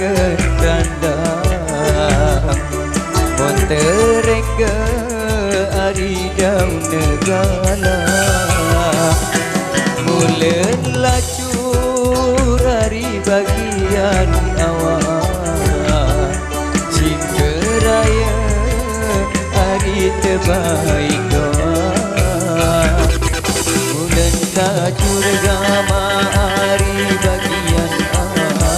keranda Monterengga ari daun negala Mulen lacur ari bagian awal Cinta raya ari terbaik doa Mulen lacur gama ari bagian awal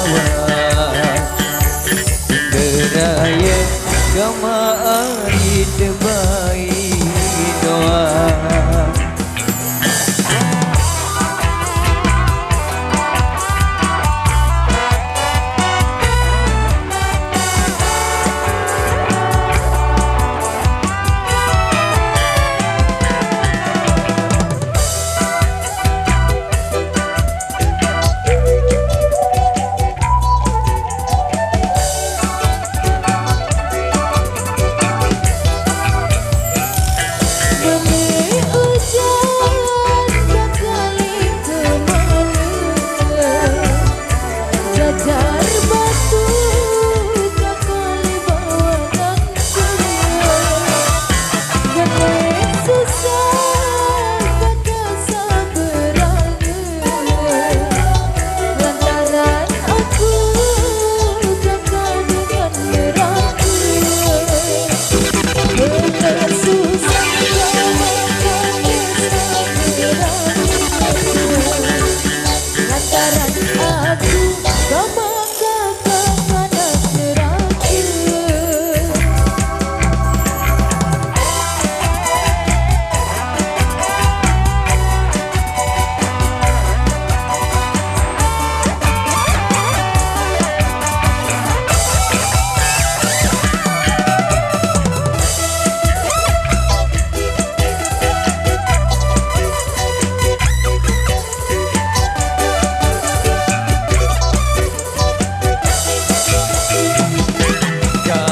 Cinta raya gama ari terbaik doa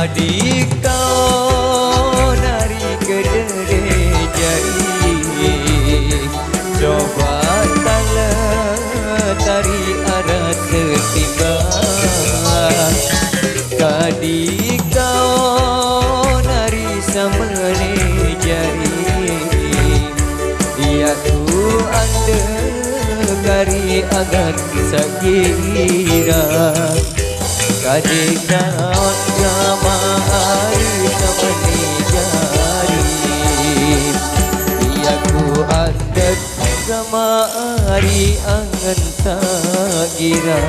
Adik kau nari kedere jari Coba tala tari arah tertiba Adik kau nari samane jari Iaku anda kari agar sakira Adik kau sama hari samani jari Iaku adat sama hari angan sagira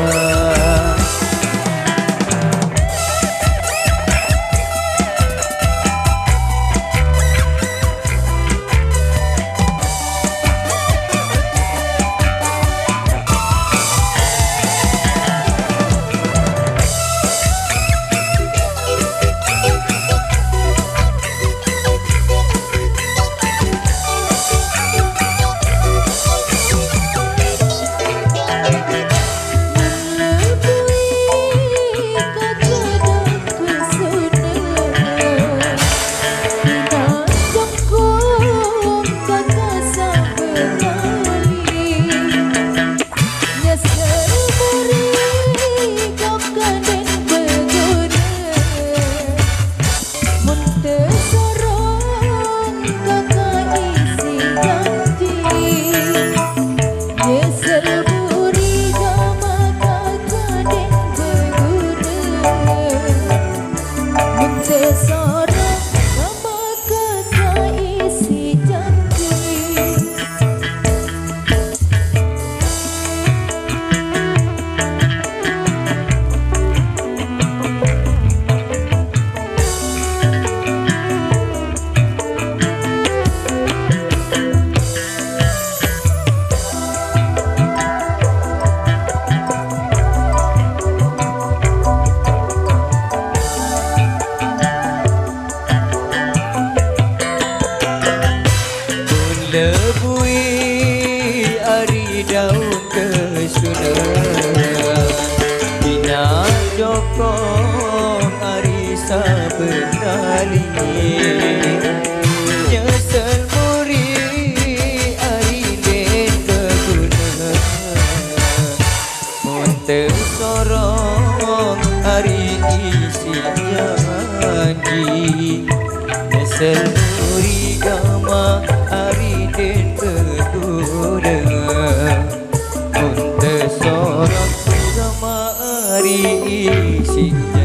hari isi janji Seluri gama hari den ketuda Untuk sorok gama hari isi janji